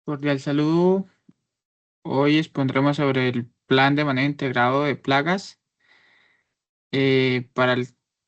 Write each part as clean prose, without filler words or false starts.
Cordial saludo. Hoy expondremos sobre el plan de manejo integrado de plagas para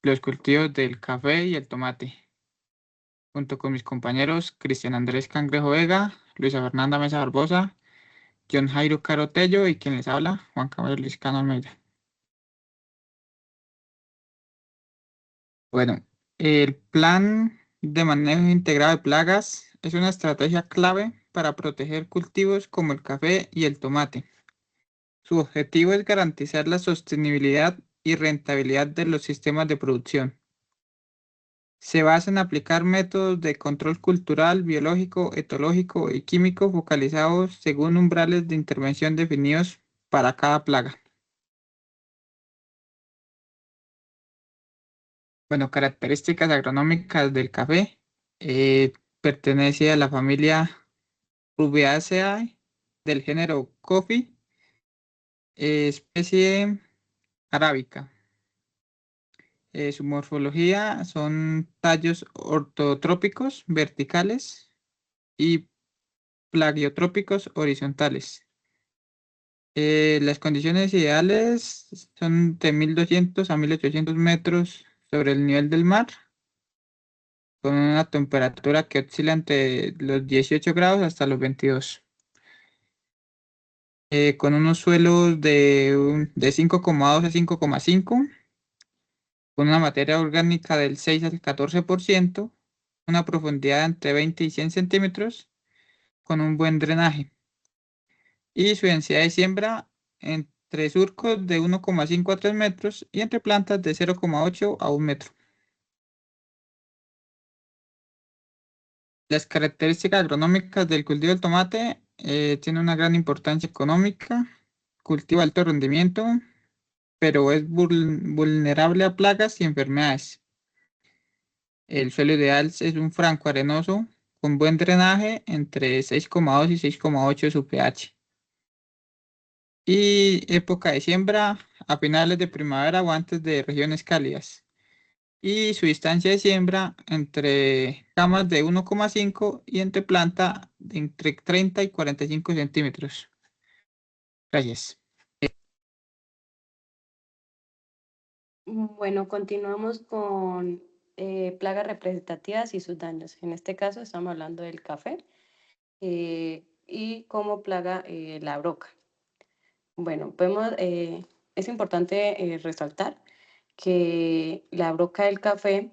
los cultivos del café y el tomate, junto con mis compañeros Cristian Andrés Cangrejo Vega, Luisa Fernanda Mesa Barbosa, John Jairo Carotello y quien les habla, Juan Camilo Liscano Almeida. Bueno, el plan de manejo integrado de plagas es una estrategia clave para proteger cultivos como el café y el tomate. Su objetivo es garantizar la sostenibilidad y rentabilidad de los sistemas de producción. Se basa en aplicar métodos de control cultural, biológico, etológico y químico focalizados según umbrales de intervención definidos para cada plaga. Bueno, características agronómicas del café. Pertenece a la familia Rubiaceae del género Coffee, especie arábica. Su morfología son tallos ortotrópicos verticales y plagiotrópicos horizontales. Las condiciones ideales son de 1200 a 1800 metros sobre el nivel del mar, con una temperatura que oscila entre los 18 grados hasta los 22, con unos suelos de 5,2 a 5,5, con una materia orgánica del 6 al 14%, una profundidad entre 20 y 100 centímetros, con un buen drenaje. Y su densidad de siembra entre surcos de 1,5 a 3 metros y entre plantas de 0,8 a 1 metro. Las características agronómicas del cultivo del tomate tiene una gran importancia económica, cultiva alto rendimiento, pero es vulnerable a plagas y enfermedades. El suelo ideal es un franco arenoso con buen drenaje entre 6,2 y 6,8 de su pH. Y época de siembra a finales de primavera o antes de regiones cálidas. Y su distancia de siembra entre camas de 1,5 y entre planta de entre 30 y 45 centímetros. Gracias. Bueno, continuamos con plagas representativas y sus daños. En este caso estamos hablando del café y como plaga la broca. Bueno, es importante resaltar que la broca del café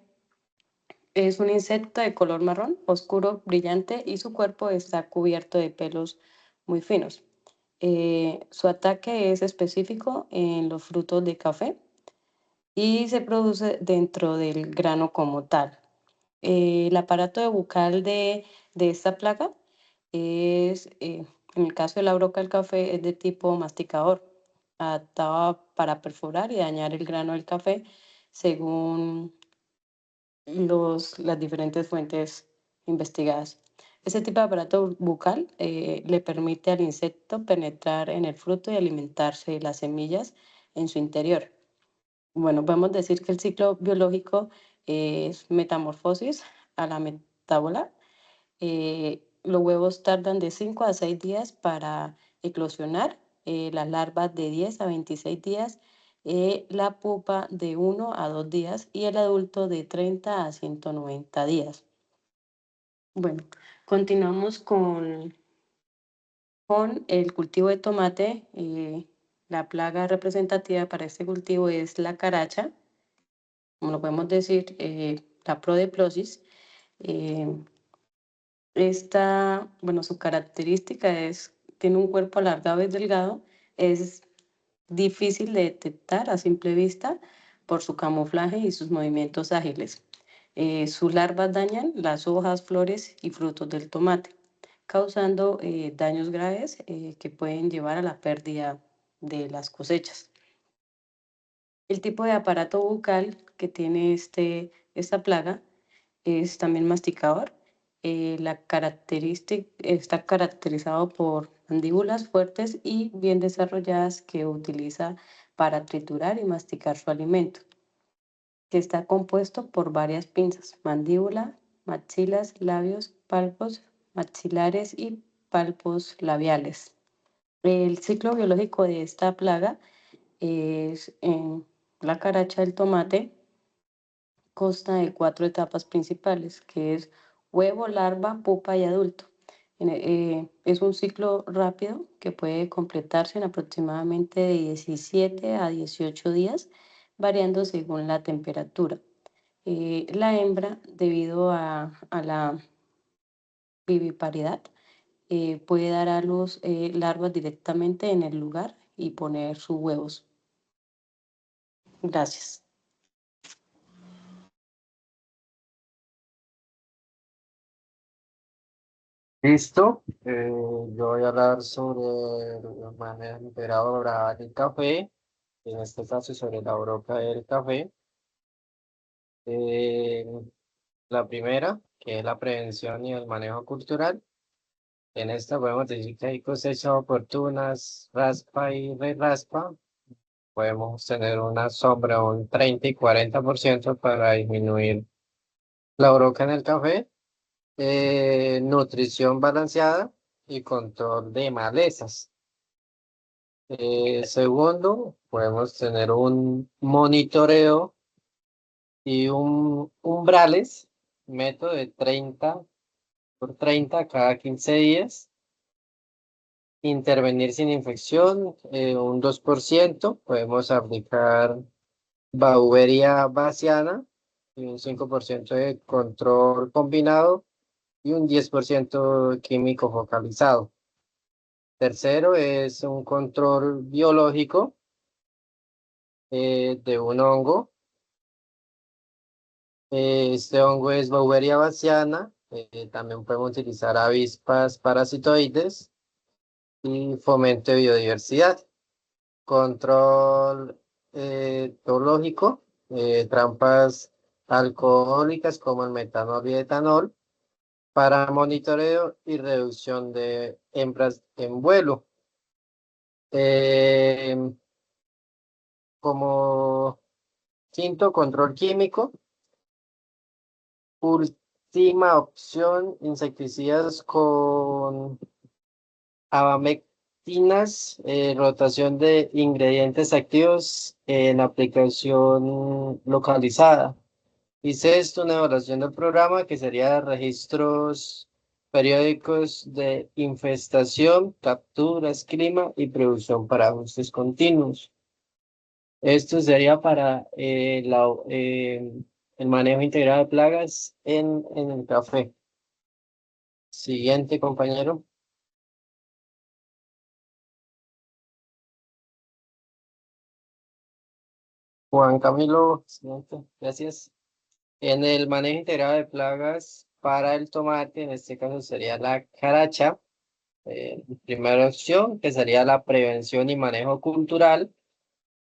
es un insecto de color marrón, oscuro, brillante y su cuerpo está cubierto de pelos muy finos. Su ataque es específico en los frutos de café y se produce dentro del grano como tal. El aparato bucal de esta plaga en el caso de la broca del café, es de tipo masticador, adaptado para perforar y dañar el grano del café según las diferentes fuentes investigadas. Este tipo de aparato bucal le permite al insecto penetrar en el fruto y alimentarse de las semillas en su interior. Bueno, podemos decir que el ciclo biológico es metamorfosis a la metábola. Los huevos tardan de 5 a 6 días para eclosionar, las larvas de 10 a 26 días, la pupa de 1 a 2 días y el adulto de 30 a 190 días. Bueno, continuamos con el cultivo de tomate. La plaga representativa para este cultivo es la caracha, como lo podemos decir, la prodiplosis. Eh, su característica tiene un cuerpo alargado y delgado, es difícil de detectar a simple vista por su camuflaje y sus movimientos ágiles. Sus larvas dañan las hojas, flores y frutos del tomate, causando daños graves que pueden llevar a la pérdida de las cosechas. El tipo de aparato bucal que tiene esta plaga es también masticador. Está caracterizado por mandíbulas fuertes y bien desarrolladas que utiliza para triturar y masticar su alimento, que está compuesto por varias pinzas, mandíbula, maxilas, labios, palpos, maxilares y pálpos labiales. El ciclo biológico de esta plaga es en la caracha del tomate, consta de 4 etapas principales, que es huevo, larva, pupa y adulto. Es un ciclo rápido que puede completarse en aproximadamente de 17 a 18 días, variando según la temperatura. La hembra, debido a la viviparidad, puede dar a los larvas directamente en el lugar y poner sus huevos. Gracias. Listo. Yo voy a hablar sobre el manejo integrado del café, en este caso sobre la broca del café. Eh, la primera, que es la prevención y el manejo cultural. En esta podemos decir que hay cosechas oportunas, raspa y re-raspa. Podemos tener una sombra un 30 y 40% para disminuir la broca en el café. Nutrición balanceada y control de malezas. Segundo, podemos tener un monitoreo y un umbrales, método de 30 por 30 cada 15 días. Intervenir sin infección, un 2%. Podemos aplicar Beauveria baciana y un 5% de control combinado y un 10% químico focalizado. Tercero es un control biológico de un hongo. Este hongo es Beauveria baciana. También podemos utilizar avispas parasitoides y fomento de biodiversidad. Control biológico, trampas alcohólicas como el metanol y etanol para monitoreo y reducción de hembras en vuelo. Como quinto, control químico. Última opción, insecticidas con abamectinas, rotación de ingredientes activos en aplicación localizada. Y sexto, una evaluación del programa que sería registros periódicos de infestación, capturas, clima y producción para ajustes continuos. Esto sería para el manejo integrado de plagas en el café. Siguiente, compañero. Juan Camilo, siguiente. Gracias. En el manejo integrado de plagas para el tomate, en este caso sería la caracha. Primera opción, que sería la prevención y manejo cultural,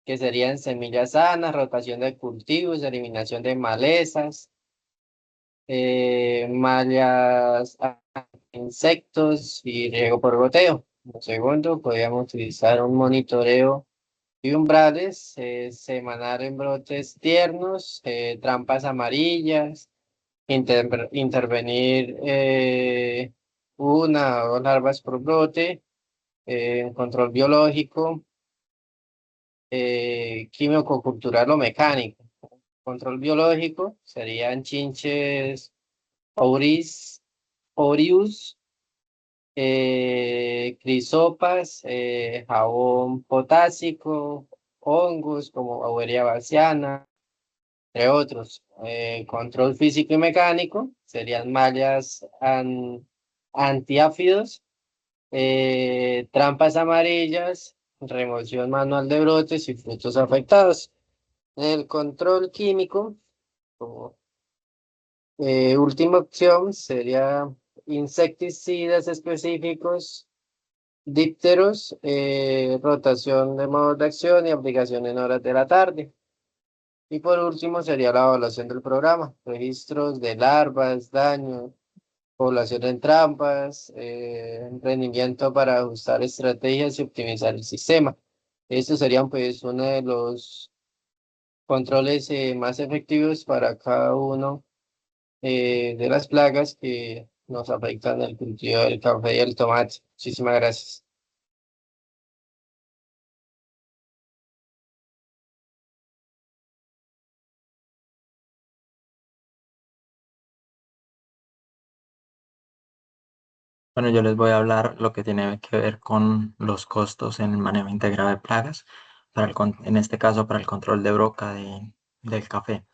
que serían semillas sanas, rotación de cultivos, eliminación de malezas, mallas insectos y riego por goteo. Como segundo, podríamos utilizar un monitoreo y umbrales, semanal en brotes tiernos, trampas amarillas, intervenir una o dos larvas por brote, control biológico, químico cultural o mecánico. Control biológico serían chinches Orius, crisopas, jabón potásico, hongos como Beauveria baciana, entre otros. Control físico y mecánico serían mallas antiáfidos, trampas amarillas, remoción manual de brotes y frutos afectados. El control químico, como última opción, sería insecticidas específicos, dípteros, rotación de modos de acción y aplicación en horas de la tarde. Y por último sería la evaluación del programa, registros de larvas, daño, población en trampas, rendimiento para ajustar estrategias y optimizar el sistema. Estos serían pues uno de los controles más efectivos para cada uno de las plagas que nos afectan el cultivo del café y el tomate. Muchísimas gracias. Bueno, yo les voy a hablar lo que tiene que ver con los costos en el manejo integrado de plagas, en este caso para el control de broca del café.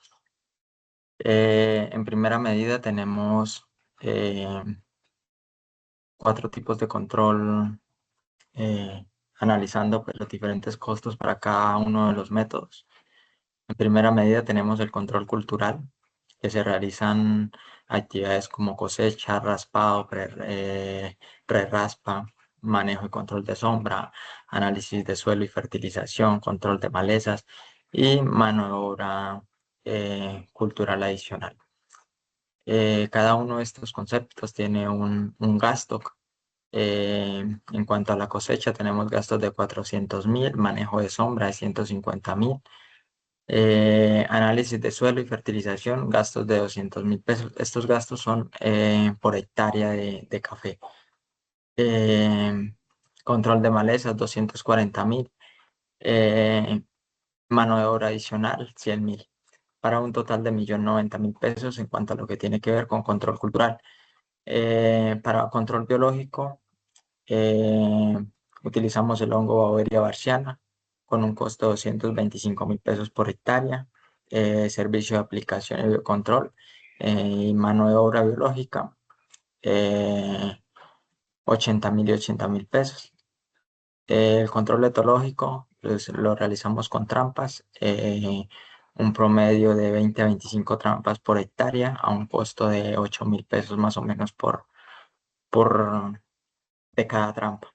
En primera medida tenemos eh, 4 tipos de control, analizando pues, los diferentes costos para cada uno de los métodos. En primera medida tenemos el control cultural, que se realizan actividades como cosecha, raspado, pre-raspa, manejo y control de sombra, análisis de suelo y fertilización, control de malezas y mano de obra cultural adicional. Cada uno de estos conceptos tiene un gasto. En cuanto a la cosecha, tenemos gastos de 400.000, manejo de sombra de 150.000, análisis de suelo y fertilización, gastos de 200.000 pesos. Estos gastos son por hectárea de café. Control de malezas, 240.000. Mano de obra adicional, 100.000. Para un total de 1.090.000 pesos en cuanto a lo que tiene que ver con control cultural. Para control biológico, eh, utilizamos el hongo Beauveria barshiana con un costo de 225.000 pesos por hectárea, servicio de aplicación y biocontrol y mano de obra biológica, 80.000 y 80.000 pesos. El control etológico pues, lo realizamos con trampas, un promedio de 20 a 25 trampas por hectárea a un costo de 8.000 pesos más o menos por de cada trampa,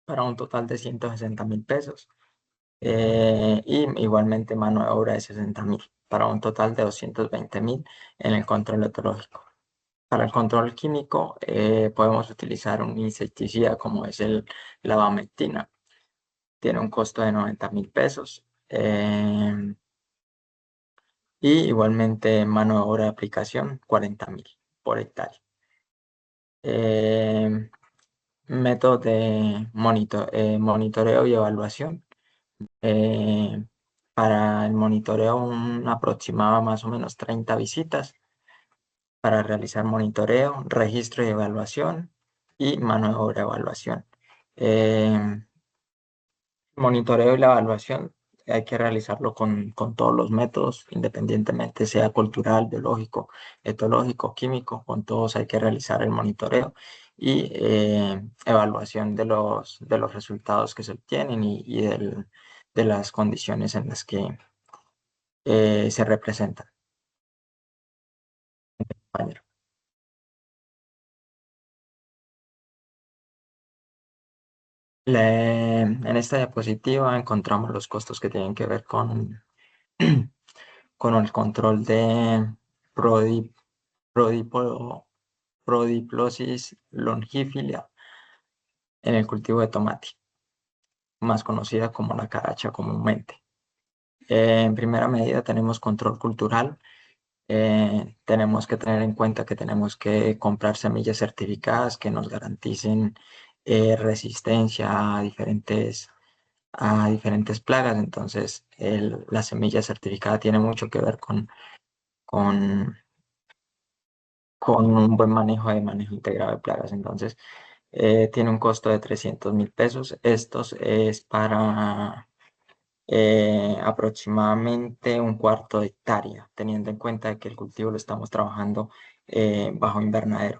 para un total de 160.000 pesos. Y igualmente mano de obra de 60.000, para un total de 220.000 en el control etológico. Para el control químico podemos utilizar un insecticida como es la abamectina. Tiene un costo de 90.000 pesos. Y igualmente mano de obra de aplicación 40.000 por hectárea. Métodos de monitoreo y evaluación. Para el monitoreo, un aproximado más o menos 30 visitas para realizar monitoreo, registro y evaluación y mano de obra evaluación. Monitoreo y la evaluación hay que realizarlo con todos los métodos, independientemente sea cultural, biológico, etológico, químico, con todos hay que realizar el monitoreo y evaluación de los resultados que se obtienen y de las condiciones en las que se representan. Compañero. En esta diapositiva encontramos los costos que tienen que ver con el control de prodi- prodipo- Prodiplosis longifila en el cultivo de tomate, más conocida como la caracha comúnmente. En primera medida tenemos control cultural. Tenemos que tener en cuenta que tenemos que comprar semillas certificadas que nos garanticen resistencia a diferentes plagas. Entonces, la semilla certificada tiene mucho que ver con, con un buen manejo integrado de plagas. Entonces, tiene un costo de 300.000 pesos. Estos es para aproximadamente un cuarto de hectárea, teniendo en cuenta que el cultivo lo estamos trabajando bajo invernadero.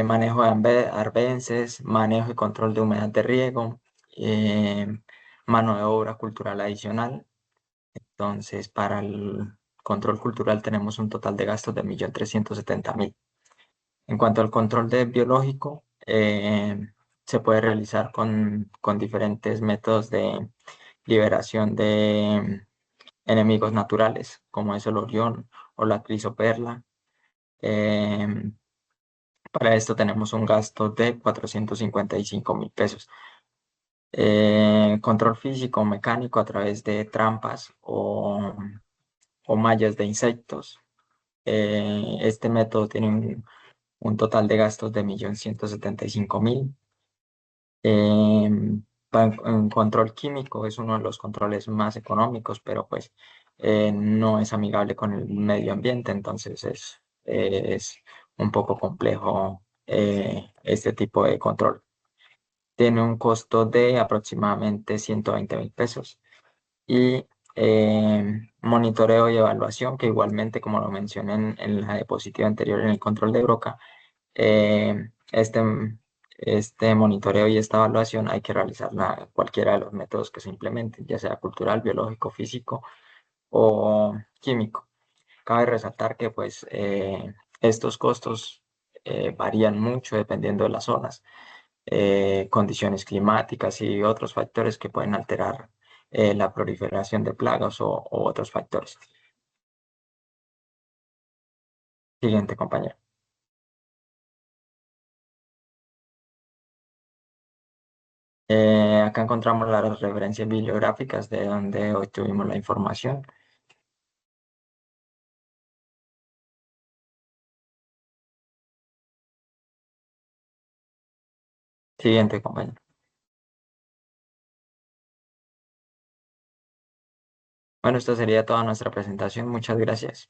Manejo de arbences, manejo y control de humedad de riego, eh, mano de obra cultural adicional. Entonces, para el control cultural tenemos un total de gastos de 1.370.000. En cuanto al control de biológico, se puede realizar con diferentes métodos de liberación de enemigos naturales, como es el orión o la crisoperla. Em, para esto tenemos un gasto de 455.000 pesos. Control físico o mecánico a través de trampas o mallas de insectos. Este método tiene un total de gastos de 1.175.000. En control químico es uno de los controles más económicos, pero pues no es amigable con el medio ambiente, entonces es un poco complejo este tipo de control. Tiene un costo de aproximadamente 120.000 pesos. Y monitoreo y evaluación, que igualmente, como lo mencioné en la diapositiva anterior en el control de Broca, eh, este, este monitoreo y esta evaluación hay que realizarla cualquiera de los métodos que se implementen, ya sea cultural, biológico, físico o químico. Cabe resaltar que pues estos costos varían mucho dependiendo de las zonas, condiciones climáticas y otros factores que pueden alterar la proliferación de plagas o otros factores. Siguiente, compañero. Acá encontramos las referencias bibliográficas de donde obtuvimos la información. Siguiente, compañero. Bueno, esta sería toda nuestra presentación. Muchas gracias.